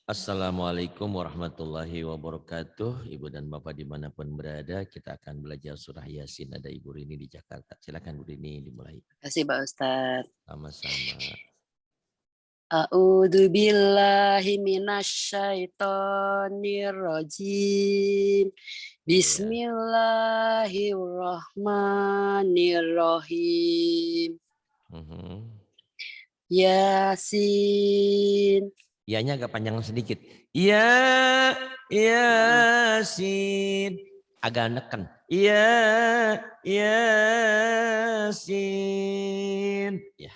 Assalamualaikum warahmatullahi wabarakatuh. Ibu dan Bapak dimanapun berada, kita akan belajar surah Yasin. Ada Ibu Rini di Jakarta. Silakan Bu Rini dimulai. Terima kasih Pak Ustadz. Sama-sama. A'udzu billahi minasyaitonir rajim. Iya. Bismillahirrahmanirrahim. Yasin. Ianya agak panjang sedikit. Ya, Yasin. Agak neken. Ya, Yasin. Ya.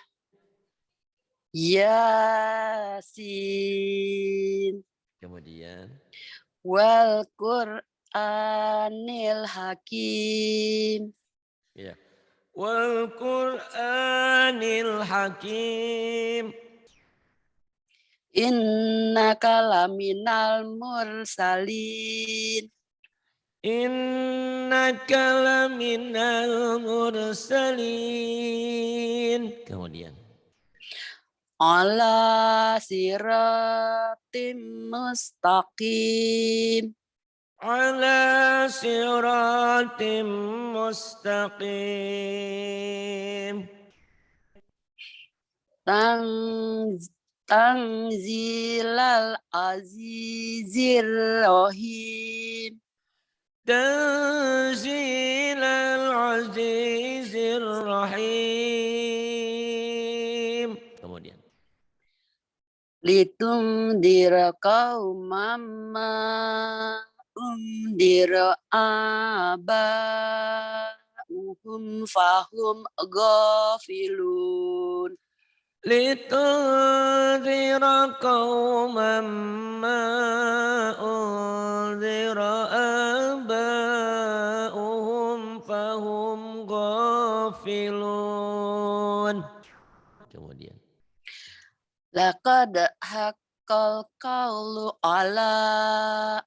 Yasin. Kemudian. Wal Qur'anil Hakim. Ya. Wal Qur'anil Hakim. Innaka laminal mursalin. Innaka laminal mursalin. Kemudian. Ala siratim mustaqim. Ala siratim mustaqim. Tanzilal azizir rahim. Tanzilal azizir rahim. Kemudian. Litundira qaumam ma undira aba'uhum fahum ghafilun. Litunzira qauman ma unzira aba'uhum fahum ghafilun. Kemudian. Laqad haqqal qawlu ala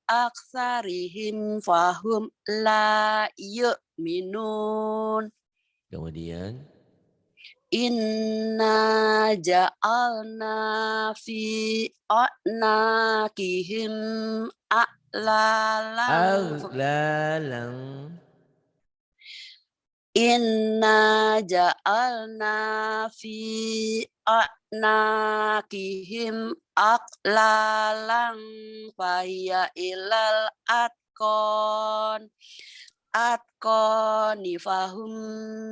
aksarihim fahum la yu'minun. Kemudian. Inna ja'alna fi a'naqihim a'lalan. Aglalang. Inna ja'alna fi a'naqihim aqlalan fahiya ilal atqani fahum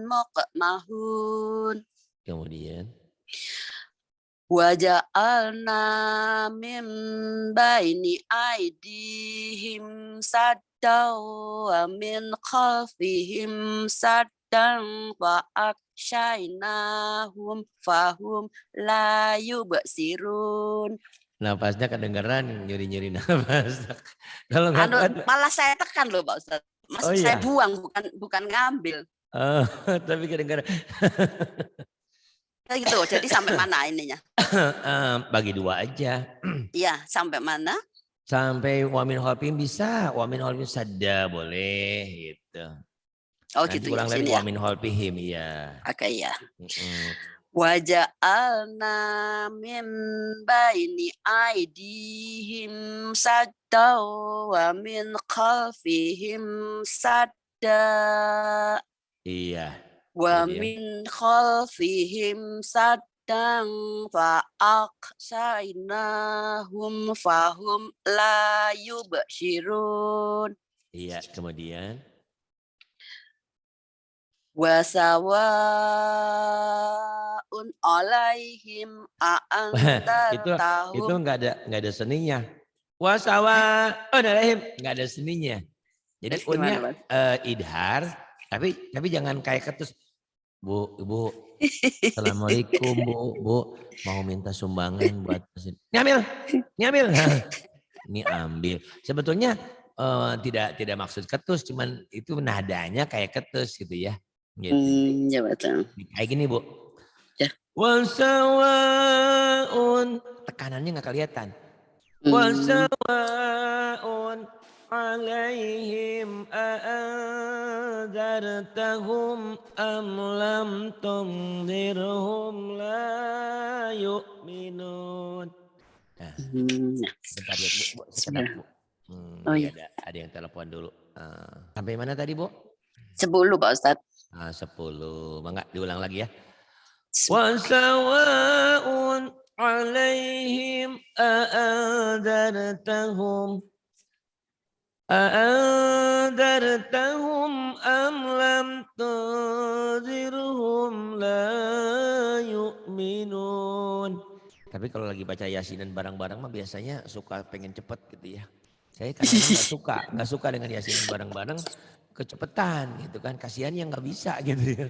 muqmahun. Kemudian. Wa ja'alna min baini aidihim saddaw wa min khalfihim saddan fa akshaynahum fahum la yubsirun. Napasnya kedengeran nyuri-nyuri napas. Kalau nggak Malah saya tekan loh Pak Ustadz. oh Maksud saya iya. buang bukan ngambil. Oh, tapi kedengeran. Gitu. Jadi sampai mana ininya? Bagi dua aja. Iya, sampai mana? Sampai wamin holpim bisa, wamin holpim sadda boleh gitu. Oh Nanti gitu ya, ulang lagi sini ya. wamin holpihim ya. Oke ya. Waja'alna min baini aidihim sadda wa min khalfihim sadda. Iya. Wa min khalfihim saddan fa aqsaynahum fahum la yubsirun. Iya, kemudian. Wa sawa'un alaihim a'andartahum. Itu enggak ada seninya. Wasawa alaihim enggak ada seninya. Jadi unnya idhar tapi jangan kayak ketus. Bu, Ibu. Assalamualaikum Bu, mau minta sumbangan buat ngambil. Ini ambil. Sebetulnya tidak maksud ketus, cuman itu nadanya kayak ketus gitu ya. Gitu. Ya betul. Kayak gini Bu. Ya. Wasawaun, tekanannya nggak kelihatan. Wasawaun alaihim a'anzartahum am lam tunzirhum la yu'minun. Nah, Nah, bentar ya Bu, sekedap sebentar. Bu. Oh Ini iya, ada yang telepon dulu. Sampai mana tadi Bu? 10 Pak Ustadz. 10. Mangga diulang lagi ya. Sebentar. Wasawa'un alaihim أأنذرتهم أم لم تنذرهم لا يؤمنون. Tapi kalau lagi baca Yasin dan barang-barang mah biasanya suka pengen cepet gitu ya. Saya kadang-kadang nggak suka dengan Yasin dan barang-barang kecepetan gitu kan. Kasihan yang nggak bisa gitu ya.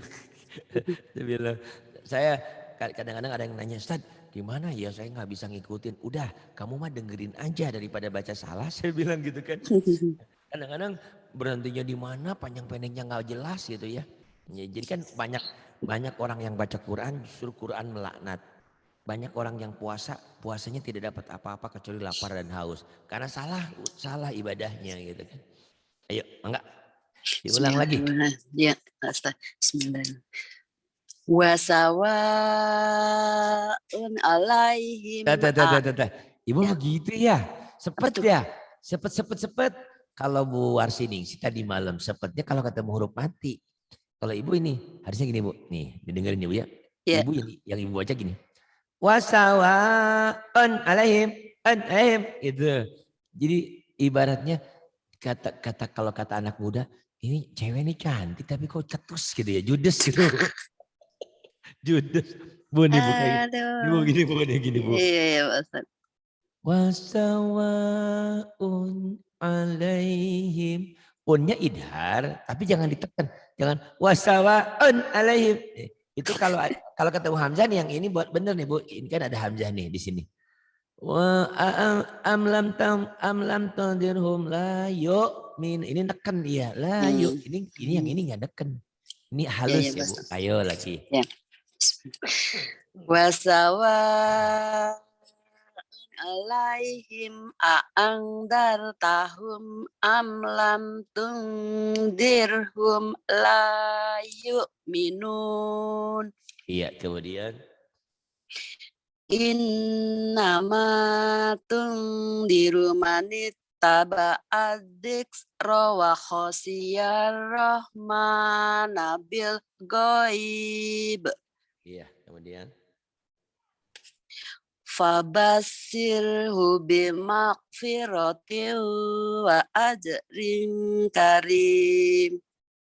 Dia bilang, saya kadang-kadang ada yang nanya, Ustaz gimana ya saya nggak bisa ngikutin. Udah kamu mah dengerin aja daripada baca salah, saya bilang gitu kan. Kadang-kadang berhentinya di mana, panjang pendeknya nggak jelas gitu ya. Jadi kan banyak orang yang baca Quran justru Quran melaknat. Banyak orang yang puasanya tidak dapat apa-apa kecuali lapar dan haus. Karena salah ibadahnya gitu kan. Ayo, enggak diulang lagi. Bismillahirrahmanirrahim. Ya, Pak Ustadz. Bismillahirrahmanirrahim. Wasawa'un alaihim Ibu ya, begitu ya, apa sepet tuh? ya, sepet. Kalau Bu Warsining sih tadi malam sepetnya kalau ketemu huruf mati. Kalau ibu ini harusnya gini Bu, nih didengerin ibu ya. Ya. Ibu yang ibu baca gini. Wasawa'un alaihim itu. Jadi ibaratnya kata kalau kata anak muda, ini cewek ini cantik tapi kok cetus gitu ya, judes gitu. Judes. Bu nih Bu kayak Aduh. Bu gini Bu. Iya, iya, Pak Ustadz. Wasawa'un alaihim. Unnya idhar, tapi jangan ditekan. Jangan wasawa'un alaihim. Itu kalau ketemu Hamzah nih yang ini buat bener nih Bu. Ini kan ada Hamzah nih di sini. Wa amlam tadirhum la yu'min. Ini neken dia. La yuk. Ini yang ini nggak neken. Ini Ya, ya, halus ya Pak Bu. Ustadz. Ayo lagi. Ya. Wasawa'un alaihim a'angdartahum am lam tungdirhum la yu'minun. Iya, kemudian. Innama tungdiru manit taba'ad-diksra wa khosiyar rahmana bil ghaib. Iya, kemudian. Fabasirhu bimaqfiratin wa ajrin karim.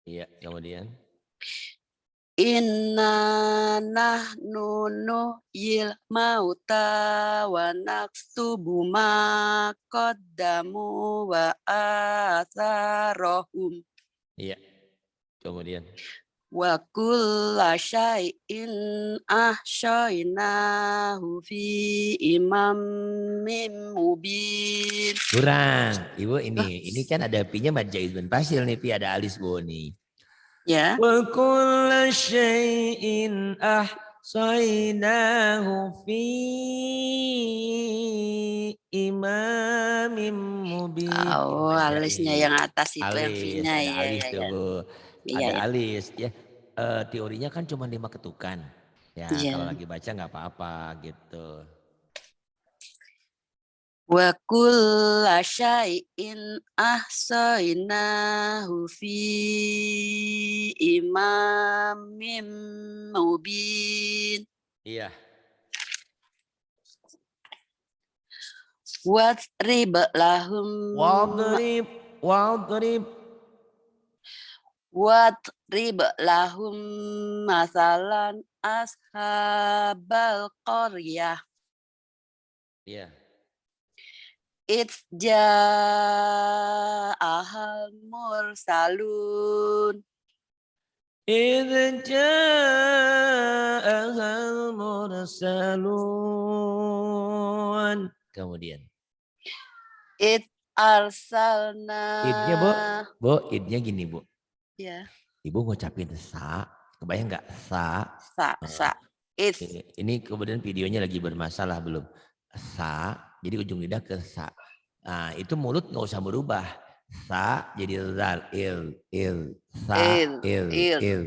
Iya, kemudian. Inna nahnu nuhyil mauta wa naktubu ma qaddamu wa atharahum Iya, kemudian. wa kulla syai'in ahsyainahu fi imamin mubin. Kurang, Ibu ini kan ada pi-nya mad jaizun fasil nih, pi ada alis Bu nih. Ya. Wa kulla syai'in ahsainahu fi imamin mubin. Oh, Mad alisnya jaiz. yang atas itu yang Alis, V-nya, ada ya, alis ya, tuh ya. Bu. Iya, Ada ya. alis ya. Teorinya kan cuma 5 ketukan. Ya, kalau Iya. lagi baca nggak apa-apa gitu. Wa kulla syai'in ahsainahu fi imamin mubin. Iya. Wadrib lahum Wadrib. Wadrib lahum masalan ashabal qaryah. Iya. It's ja'ahal mursalun. إذ جاءها المرسلون. Kemudian. It arsalna. Idnya idnya gini Bu. Ya. Ibu ngucapin sa, kebayang nggak sa? It. Ini kemudian videonya lagi bermasalah belum? Sa, jadi ujung lidah ke sa. Nah itu mulut nggak usah berubah. Sa jadi zal, sa, il.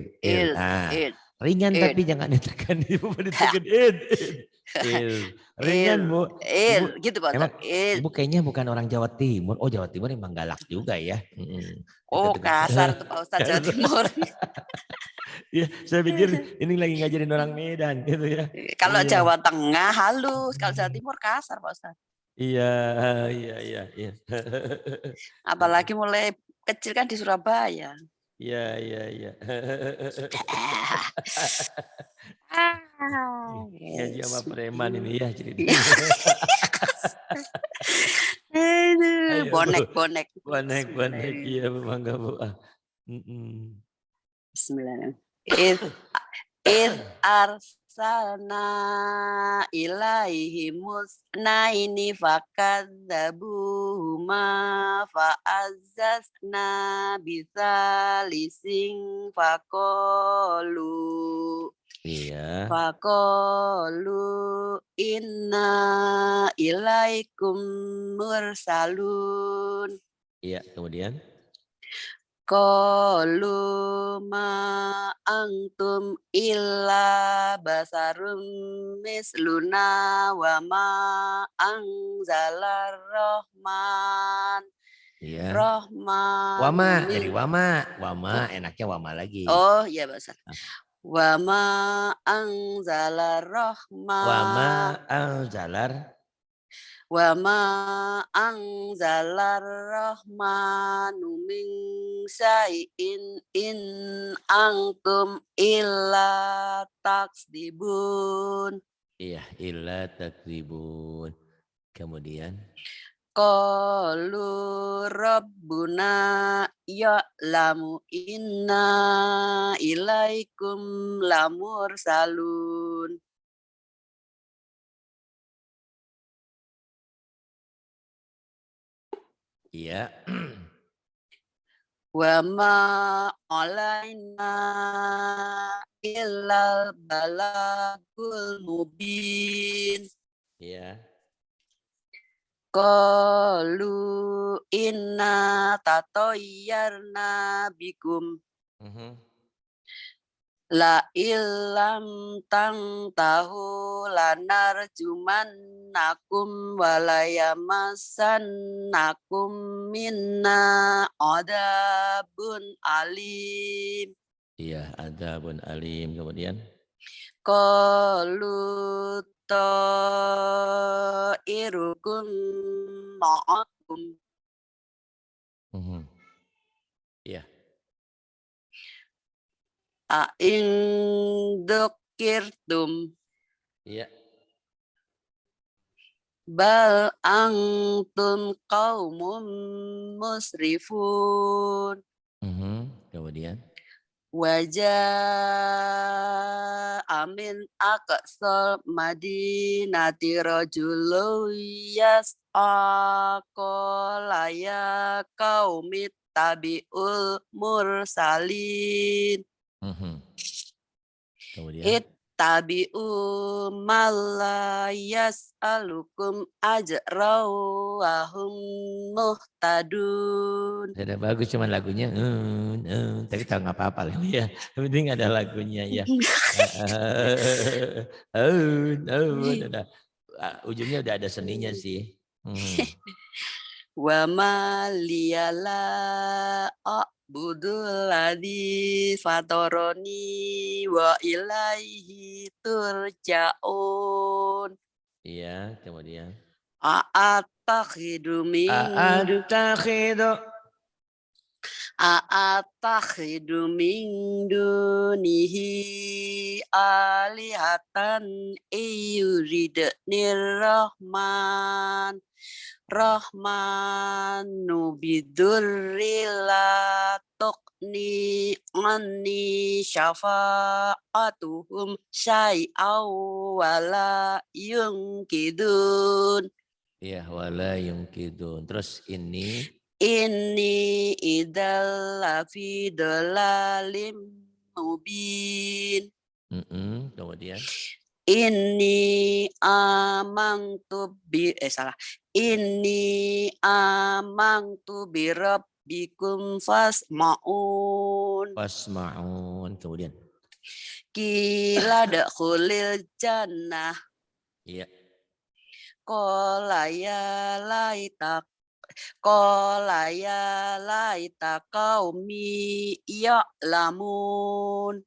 Nah, ringan tapi jangan ditekan. Ibu ditekan id. Ringan, Bu. Ibu gitu Pak emang Ustadz. Ibu kayaknya bukan orang Jawa Timur. Oh, Jawa Timur emang galak juga ya. Oh, Deket-deket. kasar tuh Pak Ustadz Jawa Timur. Iya, saya pikir ini lagi ngajarin orang Medan gitu ya. Kalau Iya. Jawa Tengah halus, kalau Jawa Timur kasar Pak Ustadz. Iya, iya. Apalagi mulai kecil kan di Surabaya. Iya. Ngaji sama preman ini ya ceritanya. Ayo, Bu. Bonek-bonek. Bonek. Iya, bangga, Bu. Bismillahirrahmanirrahim. Id arsalna ilaihi musnaini fakadzabuhuma fa'azzazna bisalising faqalu Iya. Faqalu inna ilaikum mursalun. Iya, kemudian Qalu ma antum illa basarum misluna wa ma anzalar rahman. iya. Rahman. Wama, dari wama. Wama, enaknya wama lagi. Oh iya bahasa. Wa ma anzalar rahman. Wama anzalar. Wa ma anzalar rahmanu min syai'in in antum illa taksdibun. Iya, illa takdzibun. Kemudian Qalu rabbuna ya'lamu inna ilaikum lamursalun. iya. Wa ma alaina illal balagul mubin. Iya. Qalu inna tatoyyarna bikum la illam tahu lanarjumannakum walayamassannakum minna adabun alim. Iya, adzabun alim. Kemudian Qalu ta'irukum ma'akum. Iya. A'in dzukirtum. Iya. Bal antum qaumun musrifun. Kemudian Wajah amin aqsal madinati rajulun yas'a qala ya qaumit tabi'ul mursalin. Kemudian Ittabi'u malla yas'alukum ajraw wa hum muhtadun. sudah bagus cuman lagunya tapi tahu nggak apa-apa lah ya. Yang penting ada lagunya ya. Ujungnya udah ada seninya sih. Wa ma liyala a'budul ladzi fataroni wa ilaihi turja'un. Iya, kemudian A'atakhidu min dunihi alihatan iyuridnir rahmanu bidurrila tuqni anni syafa'atuhum syai'aw wala yungkidun. iya, wala yungkidun. Terus ini Idal lafi dalalim mubin. Kemudian Inni amangtu Inni amangtu bi rabbikum fasma'un. Kemudian Kila dakhulil jannah. Iya. Qala ya laita qaumi ya'lamun.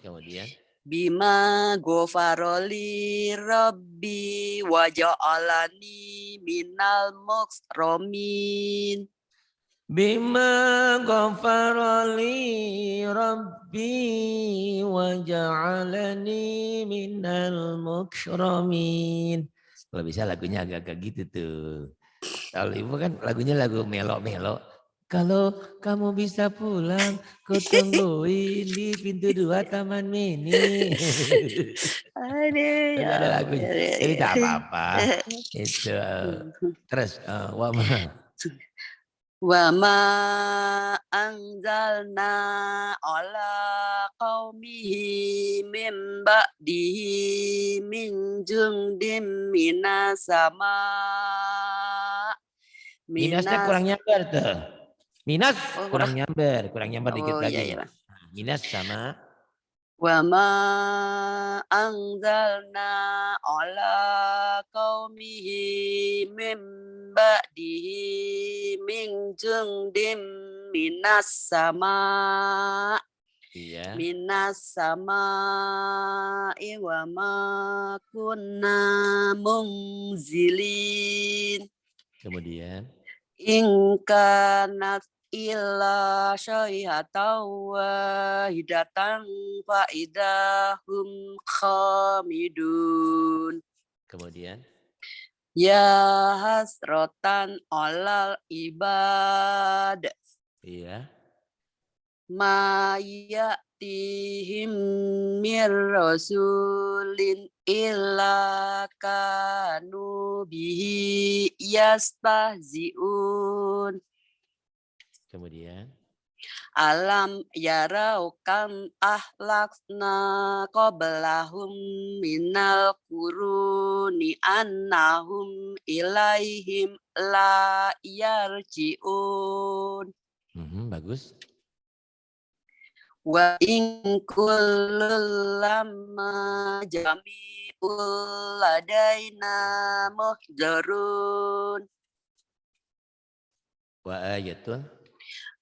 Kemudian. Bima ghafarali rabbi wa ja'alani minal mukramin. Bima ghafarali rabbi wa ja'alani minal mukramin. Kalau bisa lagunya agak-agak gitu tuh. Kalau ibu kan lagunya lagu melo-melo. Kalau kamu bisa pulang, ku tungguin di pintu 2 Taman Mini. Aduh, Tapi ya ada Allah, lagunya. ya, Tapi ya. tak apa-apa. Itu terus wama. Wa ma anzalna ala qaumihi min ba'dihi min jundin minas sama. Minasnya Minas kurang nyamber tuh. Minus oh, kurang nyamber dikit oh iya lagi. ya. Minus sama Wa ma anzalna ala qaumihi min ba'dihi min jundin minas sama. iya. Minas sama wa ma kunna munzilin. Kemudian Ingkanat illa syai'atan wahidatan faidahum khamidun. kemudian Ya hasrotan alal ibad. iya. Ma ya'tihim mir rasulin illa kanu bihi yastahzi'un. Kemudian Alam yarau kam ahlakna qablahum minal quruni annahum ilaihim la yarji'un. Bagus. Wa in kullul lamma jami'ul ladaina muhdarun. Wa ayatul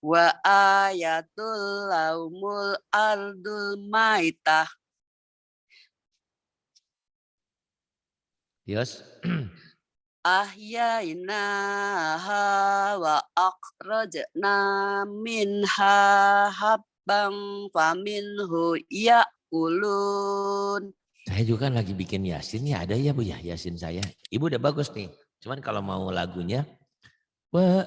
Wa ayatul laumul ardul maitah. Yos. Ahyainaha wa akhrajna minha habban faminhu ya'kulun. Saya juga kan lagi bikin Yasin ya, ada ya Bu ya Yasin saya. Ibu udah bagus nih. Cuman kalau mau lagunya wa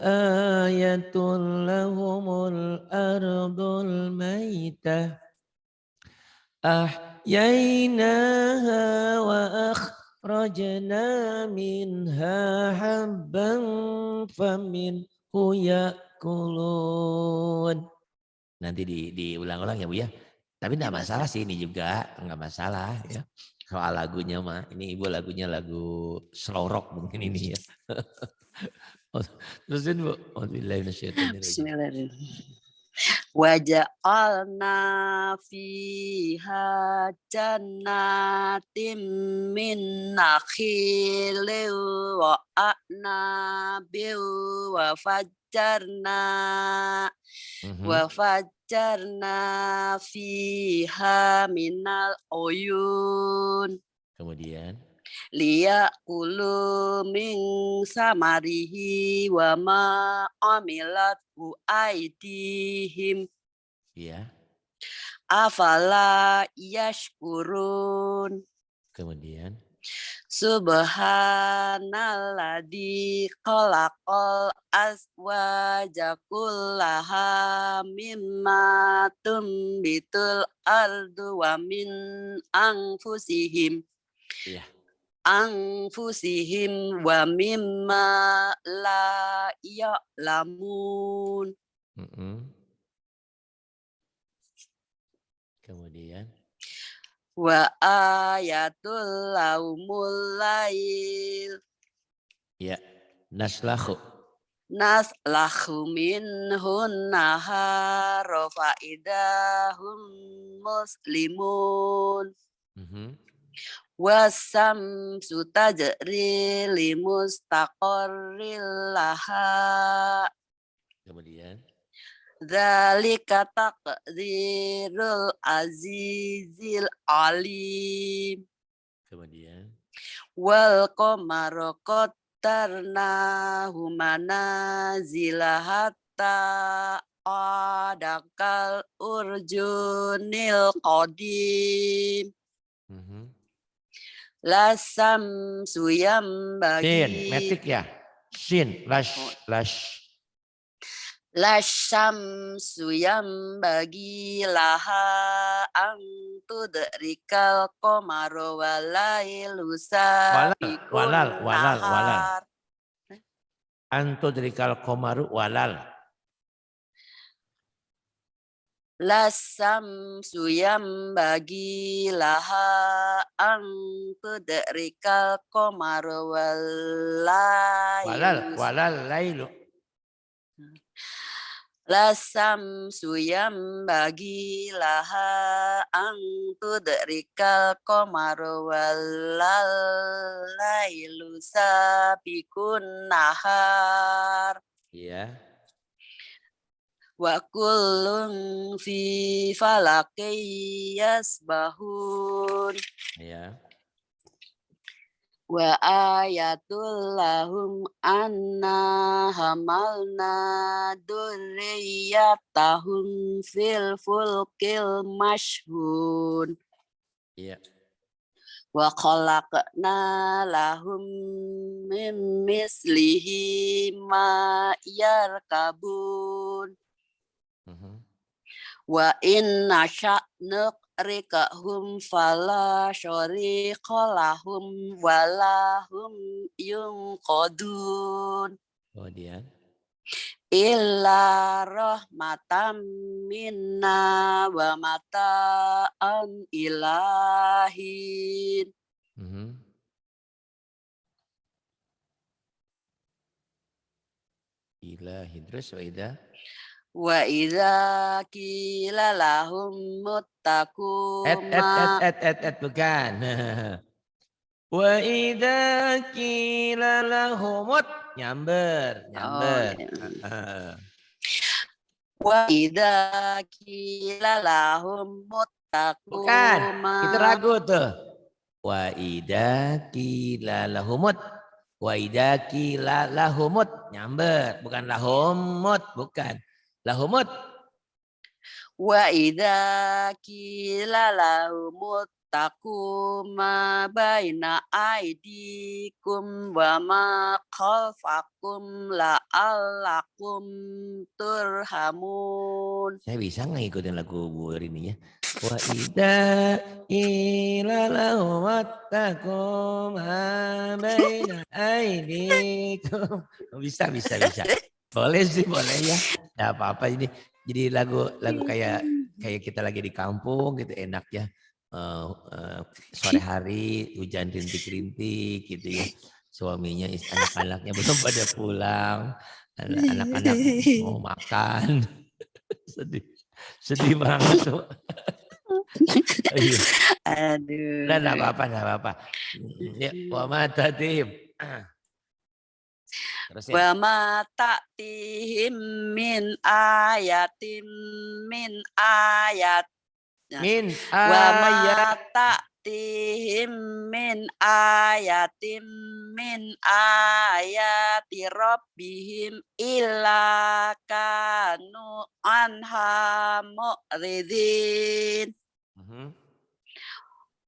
ayatul lahumul ardul maitah ahyainaha wa akhrajna minha habban faminhu yakulun. Nanti diulang-ulang ya Bu ya. Tapi enggak masalah sih ini juga, enggak masalah ya. Soal lagunya mah, ini Ibu lagunya lagu slow rock mungkin ini ya. Terusin Bu. Bismillahirrahmanirrahim. Waja'alna fiha jannatin min nakhilin wa a'nabin wa fajjarna fiha minal uyun. Kemudian Liya'kulu min samarihi wa ma amilatu aidihim iya. afala yashkurun. Kemudian Subhanalladzi khalaqal azwaja kullaha mimma tumbitul ardu wa min anfusihim iya. wa mimma la ya'lamun. Kemudian Wa ayatul laumul lail ya naslahu minhun nahara faidahum muslimun. Wasamsu tajri limustaqarril laha. Kemudian. Dzalika taqdirul azizil alim. Kemudian. Wal qamara qaddarnahu manazila hatta adakal urjunil qadim. Lasam suyam Sin, bagi metik ya. Sin, lash. Lasam suyam bagi laha antudrikal qamara walailu sabiqun walal. nahar. Antudrikal qamaru walal. Lasam suyam bagi laha antudrikal qamara Walal lailu. Lasam suyam bagi laha antudrikal qamara walal lailu sabiqun nahar. Iya. Wa kullun fi falakin yasbahun. Iya. Wa ayatul lahum anna hamalna durriyatahum fil fulkil mashhun. Iya. Wa khalaqna lahum min mislihi ma yarkabun. Wa inna sya'nuqrikahum fala syariqa lahum walahum yunqadun. Kemudian. Illa rahmatam minna wa mata'an ilahin. Ilahin. Terus waidah. Wa idza qila lahum muttaqu bukan. Wa idza qila lahumut nyamber. Wa idza qila lahum muttaqu Bukan. Itu ragu tuh. Wa idza qila lahumut. Wa idza qila lahumut nyamber, bukan lahumut, bukan. Lahumut. Wa idza qila lahum taqu ma baina aidikum wa ma khalfakum la'allakum turhamun. Saya bisa nggak ngikutin lagu Bu Rini ya? Wa idza qila lahum taqu ma baina aidikum. Bisa. Boleh sih, boleh ya. Enggak apa-apa ini. Jadi lagu kayak kita lagi di kampung gitu, enak ya. Sore hari hujan rintik-rintik gitu ya. Suaminya, anak-anaknya belum pada pulang. Anak-anak mau makan. Sedih banget tuh. Aduh. Enggak apa-apa. Ya, wa matadhim. Wa ma ta'tihim min ayatin min ayat. Wa ma ta'tihim min ayatin min ayati rabbihim illa kanu anha mu'ridin.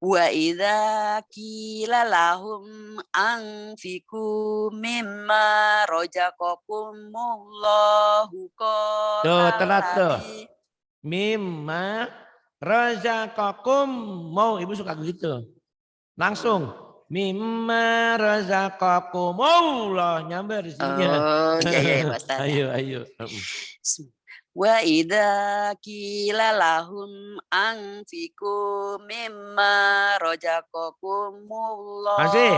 Wa idza qila lahum anfiqu mimma razaqakumullahu qala. Tuh, telat tuh. Mimma razaqakum. Mau ibu suka gitu. Langsung. Mimma razaqakumullah. Nyamber di sini. Oh, ya Ustaz. Ayo. Wa idza qila lahum anfiqu mimma razaqakumullah. Masih.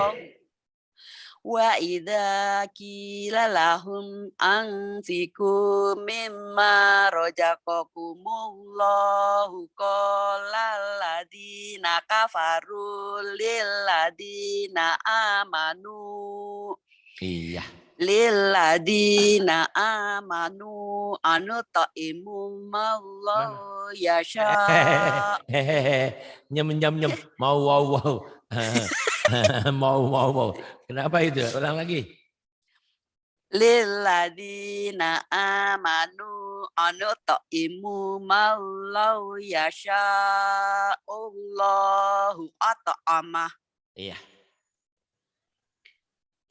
Wa idza qila lahum anfiqu mimma razaqakumullahu qala alladziina kafaru lilladziina amanu Iya. Lilladina amanu anutaimu Mana? mallahu yasha Hehehe. Nyem. Mau wow. Mau. Kenapa itu? Ulang lagi. Lilladina amanu anutaimu mallahu yasha Allahu at'amah Iya.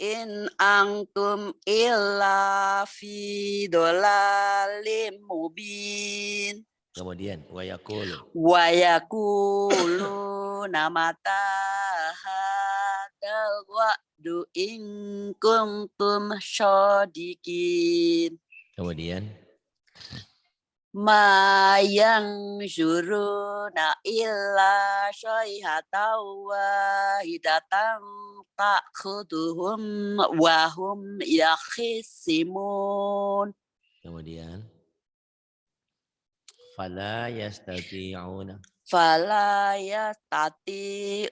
in antum illa fi dolalim mubin Kemudian wayakulu. wa yaquluna mata hadzal wa'du in kuntum shadiqin Kemudian ma yanzuruna illa syai'atan wahidatan ta'khuduhum wa hum yakhisimun Kemudian fala yastati'una. fala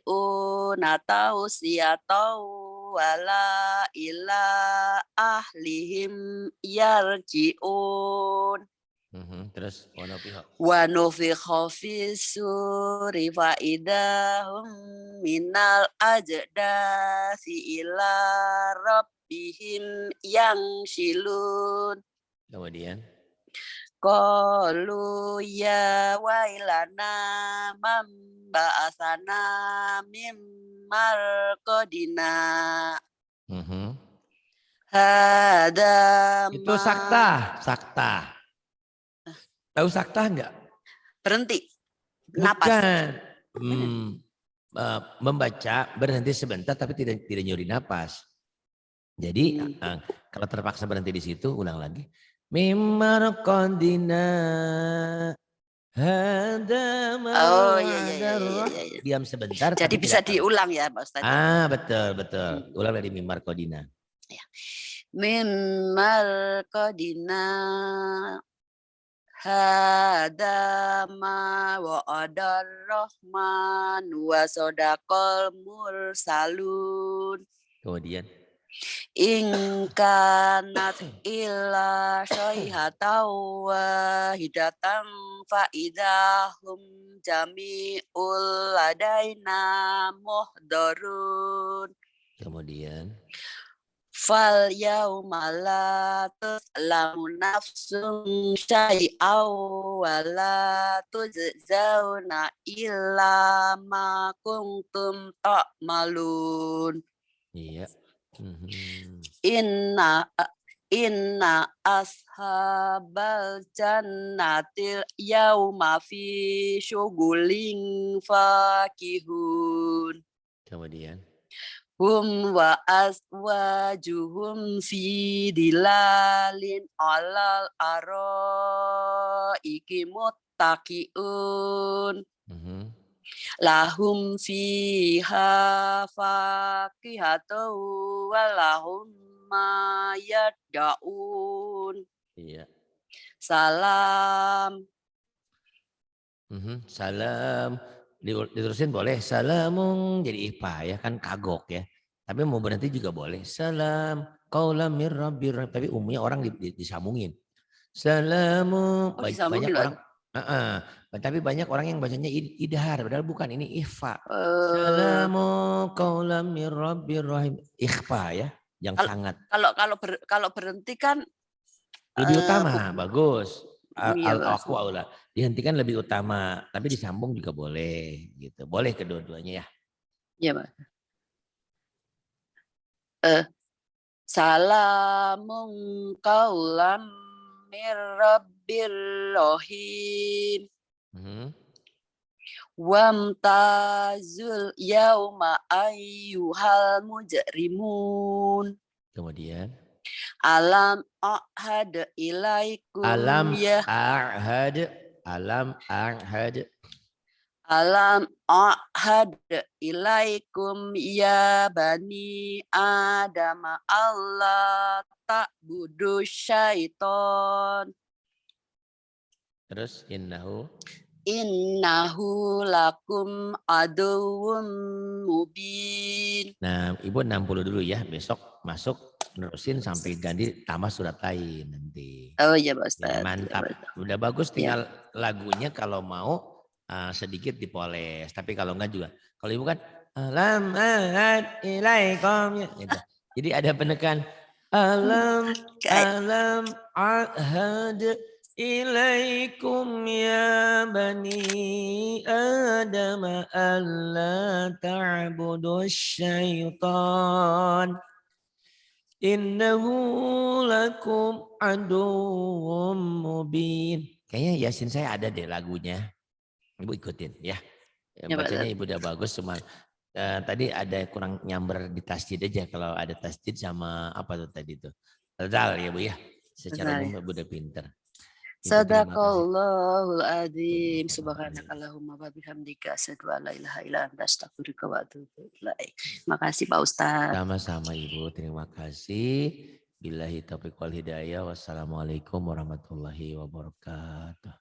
yastati'una tawsiyatan wala ila ahlihim yarji'un Terus warna pihak. wa nufikha fis suri fa idahum minal ajdasi ila rabbihim yansilun Kemudian qalu ya wailana man ba'atsana mim marqadina hada Itu sakta. Tahu sakta enggak? berhenti napas Bukan. Membaca berhenti sebentar tapi tidak nyuri napas. Jadi kalau terpaksa berhenti di situ ulang lagi. Mimar qadina hada oh iya. Diam sebentar. Jadi bisa diulang ya Pak Ustaz. Betul. Ulang dari mimar qadina. Ya. Mimar qadina hada ma wa'adar rahman wa sadaqal mursalun. Kemudian In kanat illa syai'atan wahidatan fa idahum jami'ul ladaina muhdarun. Kemudian Fal yauma la tuzlamu nafsun syai'aw wa la tujzauna illa ma kuntum ta'malun. iya. Inna ashabal jannatil yauma fi syughulin fakihun. Kemudian Hum wa azwajuhum fi dilalin alal araiki muttaqiun. Lahum fiha fakihatu wa lahum ma yad'un. Iya. Salam. Salam. Diterusin boleh. Salamun jadi ipa ya kan kagok ya. Tapi mau berhenti juga boleh. Salam qaulam mir rabbir. Tapi umumnya orang disambungin. Salamu. Banyak orang. Tapi banyak orang yang bacanya idhar. Padahal bukan, ini ikhfa. Salamu qaulam mir rabbir rahim. Ikhfa ya. Yang sangat. Kalau berhenti kan. Lebih utama. Bagus. Aku aula. Dihentikan lebih utama, tapi disambung juga boleh gitu. Boleh kedua-duanya ya. Iya, Pak. Salamun qaulam mir rabbir rahim. Wamtazul yauma ayyuhal mujrimun. Kemudian alam ahad ilaikum alam ya ahad Alam ahad ilaikum ya bani Adam Allah ta'budu syaiton. Terus innahu Lakum aduwwum mubin. Nah, Ibu 60 dulu ya. Besok masuk nerusin sampai ganti tambah surat lain nanti. Oh iya Pak Ya, Ustadz. mantap. Udah bagus tinggal lagunya kalau mau sedikit dipoles. Tapi kalau enggak juga. Kalau Ibu kan alam ahad ilaikum gitu. Jadi ada penekan alam ahad ilaikum ya bani Adam alla ta'budu syaitan innahu lakum aduwwum mubin. Kayaknya Yasin saya ada deh lagunya. Ibu ikutin ya. Ya, Bacanya Ibu udah bagus cuma tadi ada kurang nyamber di tasjid aja kalau ada tasjid sama apa tuh tadi tuh. Dal ya Bu ya. Secara umum Ibu udah pinter. Sadaqallahul adzim. Subhanakallahumma wa bihamdika asyhadu an la ilaha illa anta astaghfiruka wa atubu ilaik. Makasih Pak Ustadz. Sama-sama Ibu, terima kasih. Billahi taufiq wal hidayah. Wassalamualaikum warahmatullahi wabarakatuh.